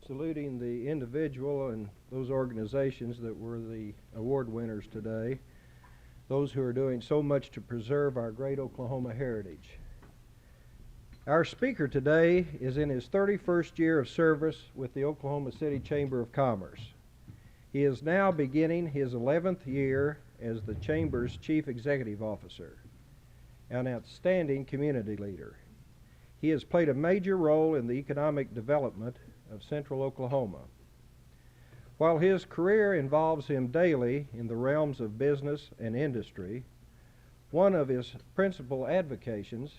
saluting the individual and those organizations that were the award winners today, those who are doing so much to preserve our great Oklahoma heritage. Our speaker today is in his 31st year of service with the Oklahoma City Chamber of Commerce. He is now beginning his 11th year as the Chamber's Chief Executive Officer, an outstanding community leader. He has played a major role in the economic development of Central Oklahoma. While his career involves him daily in the realms of business and industry, one of his principal avocations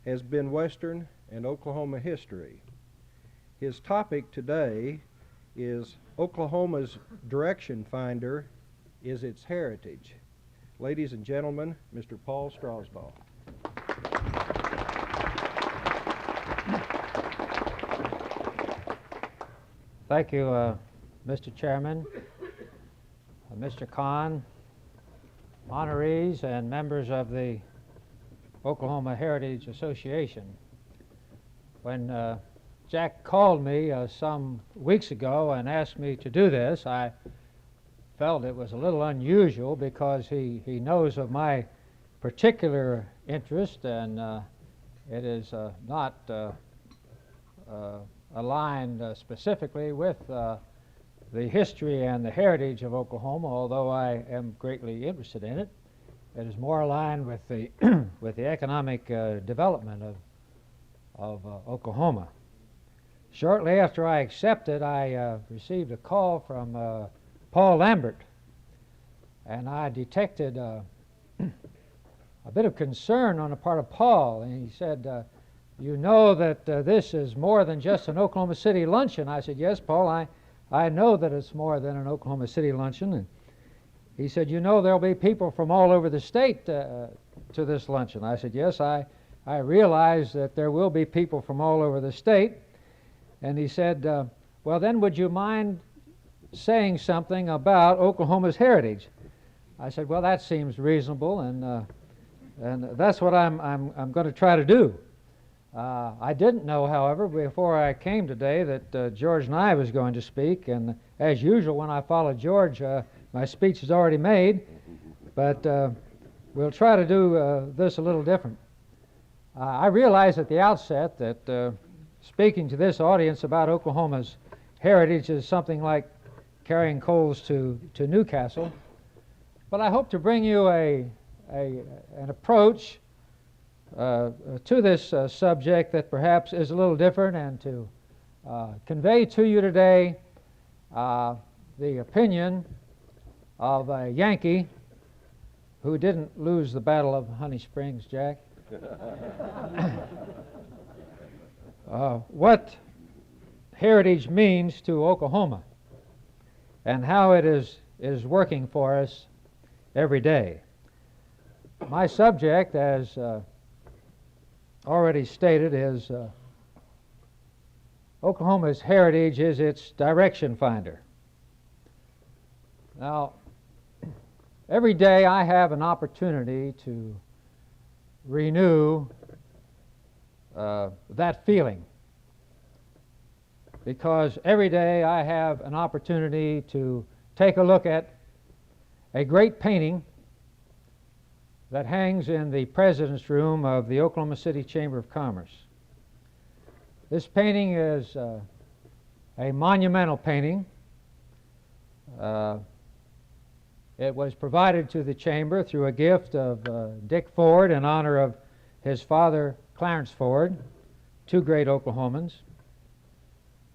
has been Western and Oklahoma history. His topic today is Oklahoma's direction finder is its heritage. Ladies and gentlemen, Mr. Paul Strasbaugh. Thank you, Mr. Chairman, Mr. Kahn, honorees, and members of the Oklahoma Heritage Association. When Jack called me some weeks ago and asked me to do this, I felt it was a little unusual because he knows of my particular interest, and it is not aligned specifically with the history and the heritage of Oklahoma, although I am greatly interested in it. It is more aligned with the with the economic development of Oklahoma. Shortly after I accepted, I received a call from Paul Lambert, and I detected a bit of concern on the part of Paul, and he said, you know that this is more than just an Oklahoma City luncheon. I said, yes, Paul, I know that it's more than an Oklahoma City luncheon. And he said, you know there'll be people from all over the state to this luncheon. I said, yes, I realize that there will be people from all over the state. And he said, well, then would you mind saying something about Oklahoma's heritage? I said, well, that seems reasonable, and that's what I'm going to try to do. I didn't know, however, before I came today that George and I was going to speak, and as usual, when I follow George, my speech is already made, but we'll try to do this a little different. I realize at the outset that speaking to this audience about Oklahoma's heritage is something like carrying coals to Newcastle, but I hope to bring you an approach to this subject that perhaps is a little different, and to convey to you today the opinion of a Yankee who didn't lose the Battle of Honey Springs, Jack. What heritage means to Oklahoma and how it is working for us every day. My subject, as already stated, is Oklahoma's heritage is its direction finder. Now, every day I have an opportunity to renew that feeling, because every day I have an opportunity to take a look at a great painting that hangs in the President's Room of the Oklahoma City Chamber of Commerce. This painting is a monumental painting. It was provided to the Chamber through a gift of Dick Ford in honor of his father, Clarence Ford, two great Oklahomans.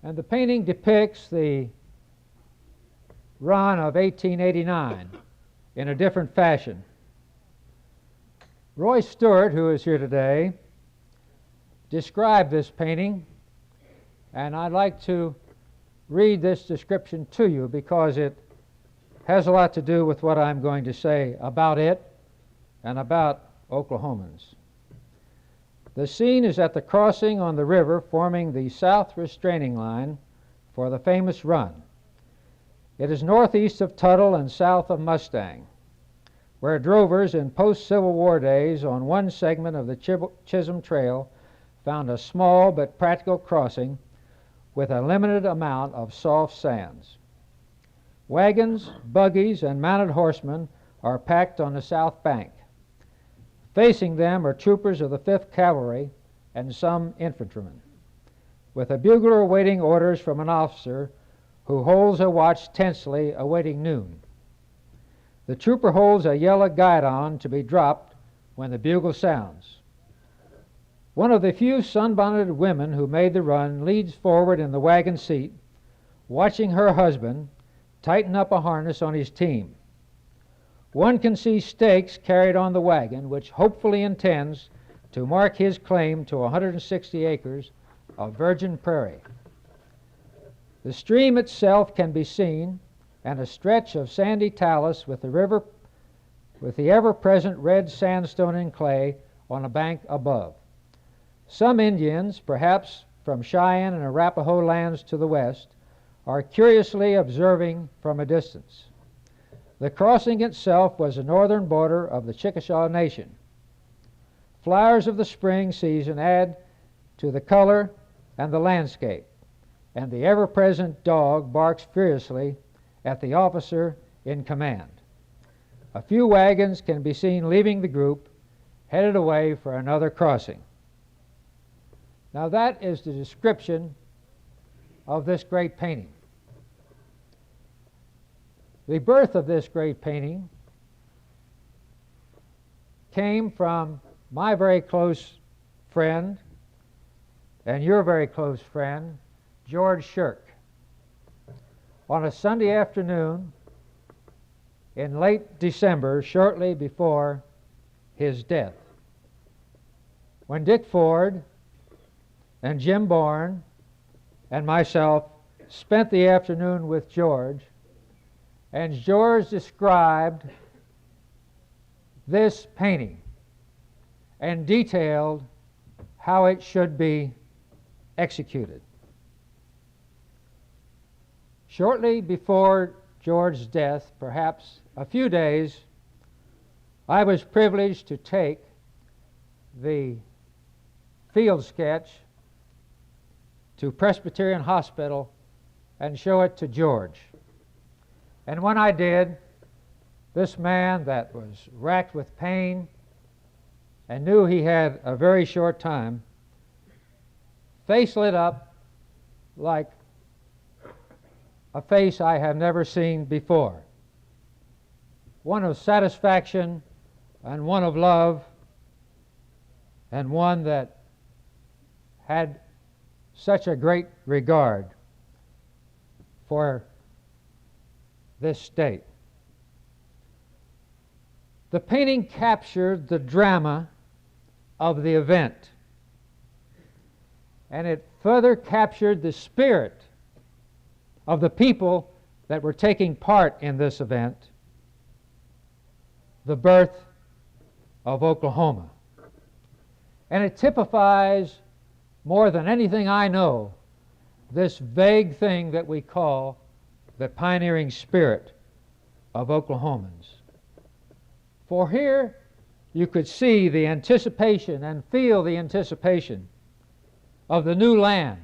And the painting depicts the run of 1889 in a different fashion. Roy Stewart, who is here today, described this painting, and I'd like to read this description to you because it has a lot to do with what I'm going to say about it and about Oklahomans. The scene is at the crossing on the river forming the south restraining line for the famous run. It is northeast of Tuttle and south of Mustang, where drovers in post-Civil War days on one segment of the Chisholm Trail found a small but practical crossing with a limited amount of soft sands. Wagons, buggies, and mounted horsemen are packed on the south bank. Facing them are troopers of the 5th Cavalry and some infantrymen, with a bugler awaiting orders from an officer who holds a watch tensely awaiting noon. The trooper holds a yellow guidon to be dropped when the bugle sounds. One of the few sunbonneted women who made the run leads forward in the wagon seat, watching her husband tighten up a harness on his team. One can see stakes carried on the wagon, which hopefully intends to mark his claim to 160 acres of virgin prairie. The stream itself can be seen, and a stretch of sandy talus with the ever-present red sandstone and clay on a bank above. Some Indians, perhaps from Cheyenne and Arapaho lands to the west, are curiously observing from a distance. The crossing itself was the northern border of the Chickasaw Nation. Flowers of the spring season add to the color and the landscape, and the ever-present dog barks furiously at the officer in command. A few wagons can be seen leaving the group, headed away for another crossing. Now that is the description of this great painting. The birth of this great painting came from my very close friend and your very close friend, George Shirk. On a Sunday afternoon in late December, shortly before his death, when Dick Ford and Jim Bourne and myself spent the afternoon with George, and George described this painting and detailed how it should be executed. Shortly before George's death, perhaps a few days, I was privileged to take the field sketch to Presbyterian Hospital and show it to George. And when I did, this man that was racked with pain and knew he had a very short time, face lit up like a face I have never seen before. One of satisfaction and one of love, and one that had such a great regard for this state. The painting captured the drama of the event, and it further captured the spirit of the people that were taking part in this event, the birth of Oklahoma. And it typifies, more than anything I know, this vague thing that we call the pioneering spirit of Oklahomans. For here you could see the anticipation and feel the anticipation of the new land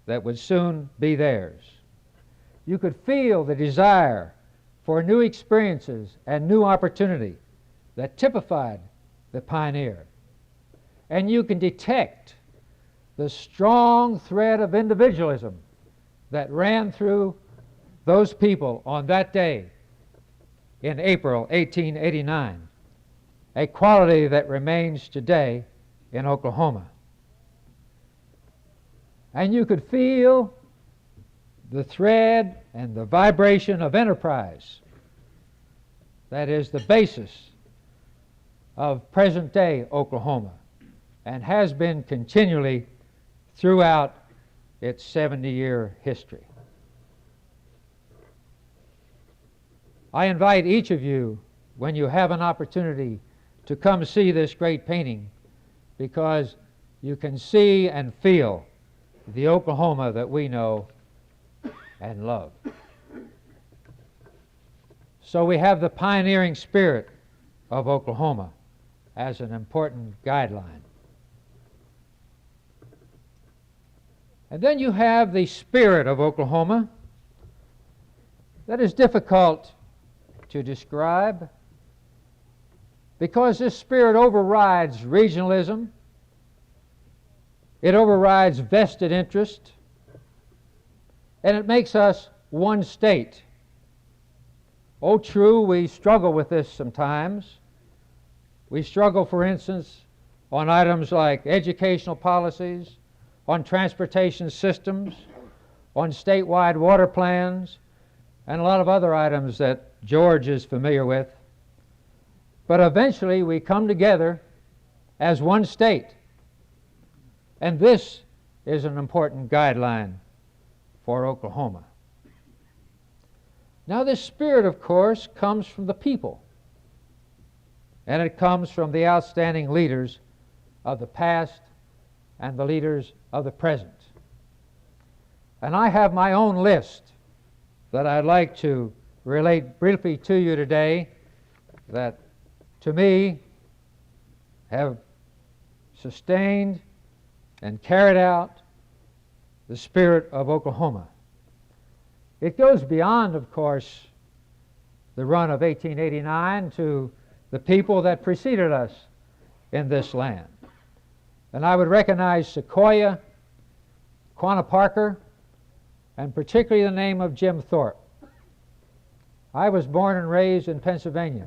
that would soon be theirs. You could feel the desire for new experiences and new opportunity that typified the pioneer. And you can detect the strong thread of individualism that ran through those people on that day in April 1889, a quality that remains today in Oklahoma. And you could feel the thread and the vibration of enterprise that is the basis of present-day Oklahoma and has been continually throughout its 70-year history. I invite each of you, when you have an opportunity, to come see this great painting, because you can see and feel the Oklahoma that we know and love. So we have the pioneering spirit of Oklahoma as an important guideline. And then you have the spirit of Oklahoma. That is difficult to describe because this spirit overrides regionalism. It overrides vested interest, and it makes us one state. Oh, true, we struggle with this sometimes. We struggle, for instance, on items like educational policies, on transportation systems, on statewide water plans, and a lot of other items that George is familiar with. But eventually we come together as one state. And this is an important guideline for Oklahoma. Now, this spirit, of course, comes from the people. And it comes from the outstanding leaders of the past and the leaders of the present. And I have my own list that I'd like to relate briefly to you today that, to me, have sustained and carried out the spirit of Oklahoma. It goes beyond, of course, the run of 1889 to the people that preceded us in this land. And I would recognize Sequoyah, Quanah Parker, and particularly the name of Jim Thorpe. I was born and raised in Pennsylvania.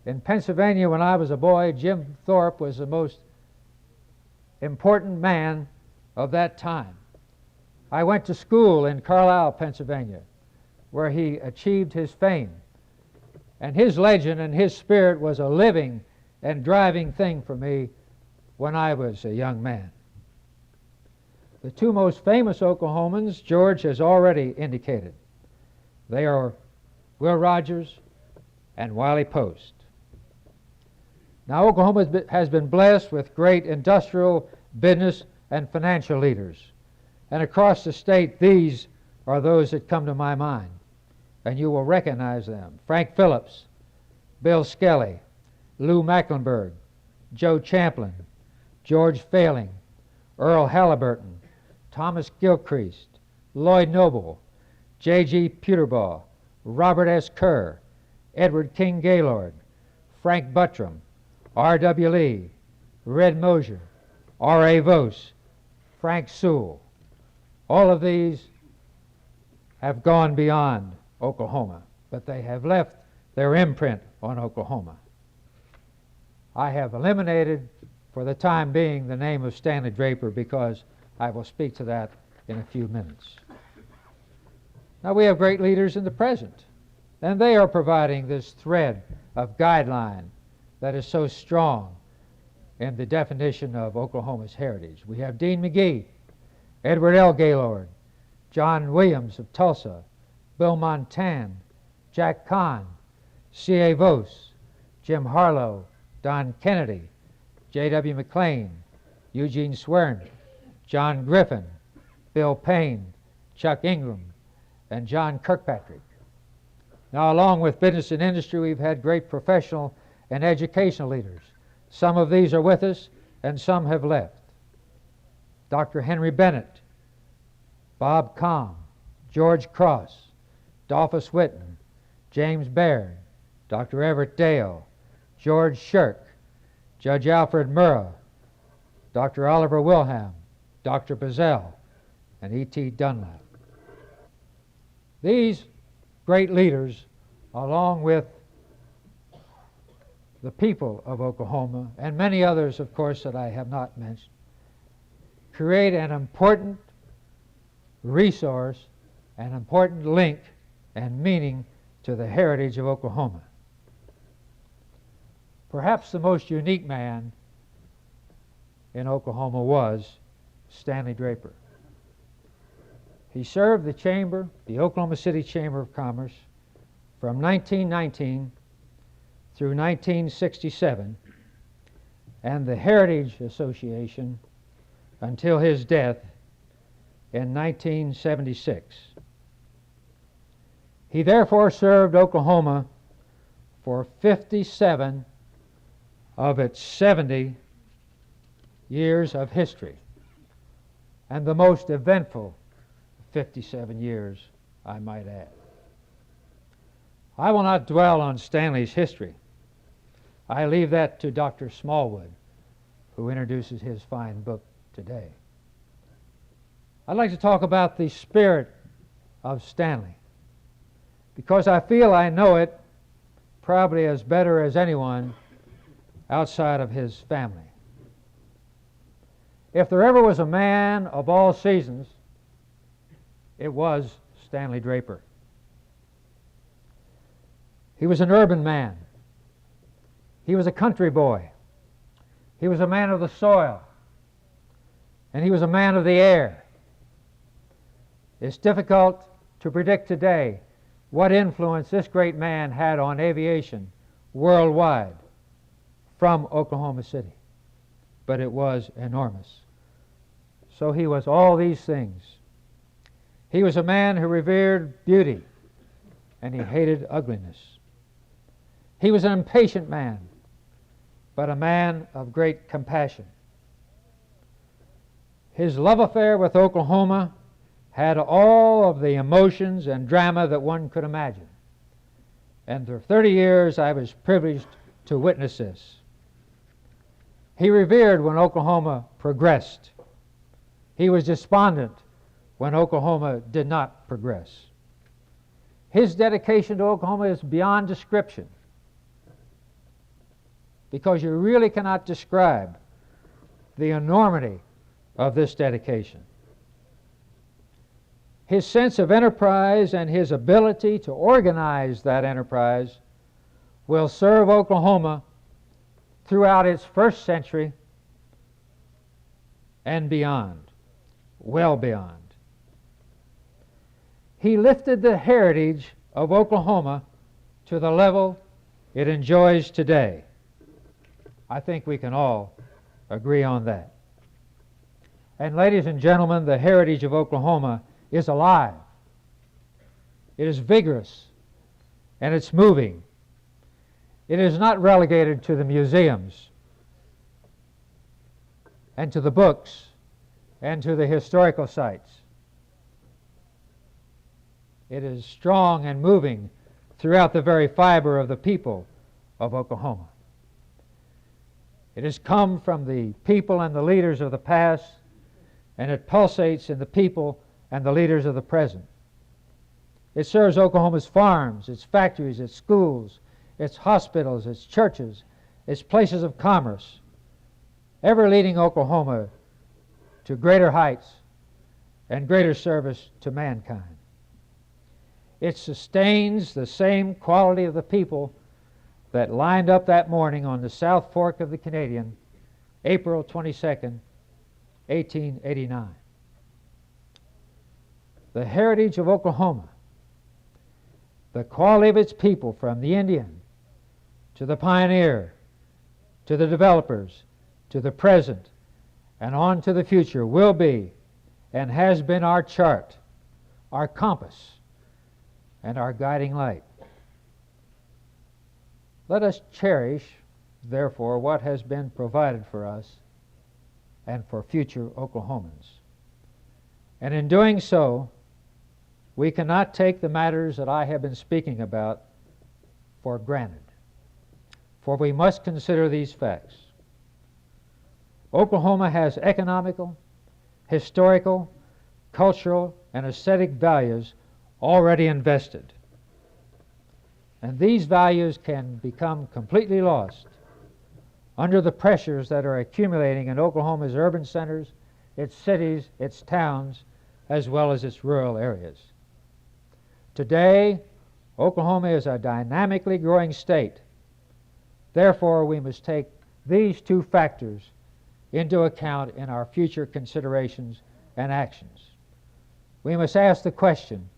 In Pennsylvania, when I was a boy, Jim Thorpe was the most important man of that time. I went to school in Carlisle, Pennsylvania, where he achieved his fame. And his legend and his spirit was a living and driving thing for me when I was a young man. The two most famous Oklahomans, George has already indicated. They are Will Rogers and Wiley Post. Now, Oklahoma has been blessed with great industrial, business, and financial leaders. And across the state, these are those that come to my mind. And you will recognize them. Frank Phillips, Bill Skelly, Lou Mecklenburg, Joe Champlin, George Failing, Earl Halliburton, Thomas Gilchrist, Lloyd Noble, J.G. Peterbaugh, Robert S. Kerr, Edward King Gaylord, Frank Buttram, R.W. Lee, Red Mosier, R.A. Vose, Frank Sewell. All of these have gone beyond Oklahoma, but they have left their imprint on Oklahoma. I have eliminated, for the time being, the name of Stanley Draper because I will speak to that in a few minutes. Now, we have great leaders in the present, and they are providing this thread of guideline that is so strong in the definition of Oklahoma's heritage. We have Dean McGee, Edward L. Gaylord, John Williams of Tulsa, Bill Montan, Jack Kahn, C.A. Vose, Jim Harlow, Don Kennedy, J.W. McLean, Eugene Swearn, John Griffin, Bill Payne, Chuck Ingram, and John Kirkpatrick. Now, along with business and industry, we've had great professional and educational leaders. Some of these are with us, and some have left. Dr. Henry Bennett, Bob Kahn, George Cross, Dolphus Whitten, James Baird, Dr. Everett Dale, George Shirk, Judge Alfred Murrah, Dr. Oliver Wilhelm, Dr. Bazell, and E.T. Dunlap. These great leaders, along with the people of Oklahoma, and many others, of course, that I have not mentioned, create an important resource, an important link and meaning to the heritage of Oklahoma. Perhaps the most unique man in Oklahoma was Stanley Draper. He served the Chamber, the Oklahoma City Chamber of Commerce, from 1919 through 1967, and the Heritage Association until his death in 1976. He therefore served Oklahoma for 57 of its 70 years of history. and the most eventful 57 years, I might add. I will not dwell on Stanley's history. I leave that to Dr. Smallwood, who introduces his fine book today. I'd like to talk about the spirit of Stanley, because I feel I know it probably as better as anyone outside of his family. If there ever was a man of all seasons, it was Stanley Draper. He was an urban man. He was a country boy. He was a man of the soil. And he was a man of the air. It's difficult to predict today what influence this great man had on aviation worldwide from Oklahoma City. But it was enormous. So he was all these things. He was a man who revered beauty, and he hated ugliness. He was an impatient man, but a man of great compassion. His love affair with Oklahoma had all of the emotions and drama that one could imagine. And for 30 years I was privileged to witness this. He revered when Oklahoma progressed. He was despondent when Oklahoma did not progress. His dedication to Oklahoma is beyond description, because you really cannot describe the enormity of this dedication. His sense of enterprise and his ability to organize that enterprise will serve Oklahoma throughout its first century and beyond, well beyond. He lifted the heritage of Oklahoma to the level it enjoys today. I think we can all agree on that. And ladies and gentlemen, the heritage of Oklahoma is alive. It is vigorous, and it's moving. It is not relegated to the museums and to the books and to the historical sites. It is strong and moving throughout the very fiber of the people of Oklahoma. It has come from the people and the leaders of the past, and it pulsates in the people and the leaders of the present. It serves Oklahoma's farms, its factories, its schools, its hospitals, its churches, its places of commerce, ever leading Oklahoma to greater heights and greater service to mankind. It sustains the same quality of the people that lined up that morning on the South Fork of the Canadian, April 22nd, 1889. The heritage of Oklahoma, the quality of its people, from the Indian to the pioneer, to the developers, to the present, and on to the future, will be and has been our chart, our compass, and our guiding light. Let us cherish, therefore, what has been provided for us and for future Oklahomans. And in doing so, we cannot take the matters that I have been speaking about for granted, for we must consider these facts. Oklahoma has economical, historical, cultural, and aesthetic values already invested. And these values can become completely lost under the pressures that are accumulating in Oklahoma's urban centers, its cities, its towns, as well as its rural areas. Today, Oklahoma is a dynamically growing state. Therefore, we must take these two factors into account in our future considerations and actions. We must ask the question,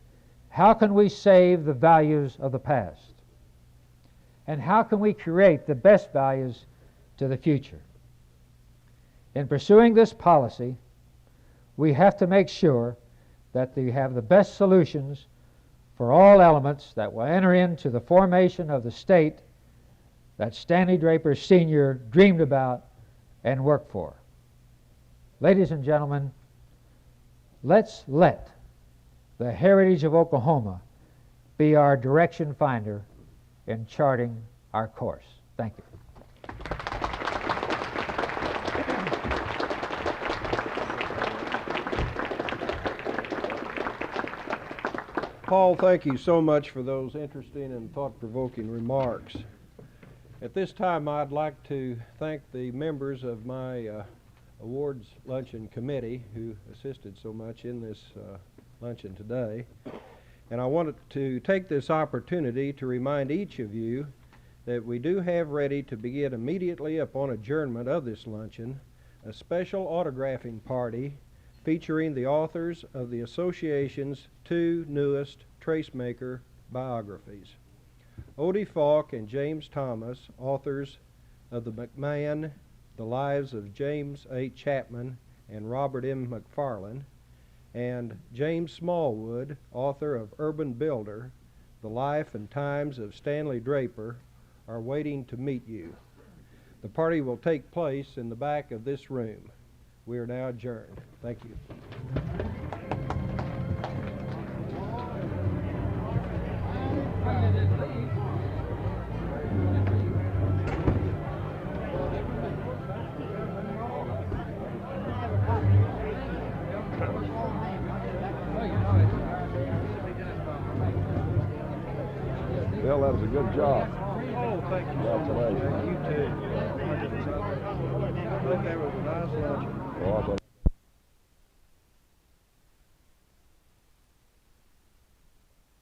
how can we save the values of the past? And how can we create the best values to the future? In pursuing this policy, we have to make sure that we have the best solutions for all elements that will enter into the formation of the state that Stanley Draper Sr. dreamed about and worked for. Ladies and gentlemen, let's let the heritage of Oklahoma be our direction finder in charting our course. Thank you. Paul, thank you so much for those interesting and thought-provoking remarks. At this time, I'd like to thank the members of my awards luncheon committee who assisted so much in this luncheon today. And I wanted to take this opportunity to remind each of you that we do have ready to begin immediately upon adjournment of this luncheon a special autographing party featuring the authors of the Association's 2 newest Tracemaker biographies. Odie Falk and James Thomas, authors of the McMahon, The Lives of James A. Chapman and Robert M. McFarland, and James Smallwood, author of Urban Builder, The Life and Times of Stanley Draper, are waiting to meet you. The party will take place in the back of this room. We are now adjourned. Thank you. Bill, that was a good job. Oh, thank you. Congratulations. You too. I think that was a nice luncheon. Oh, I thought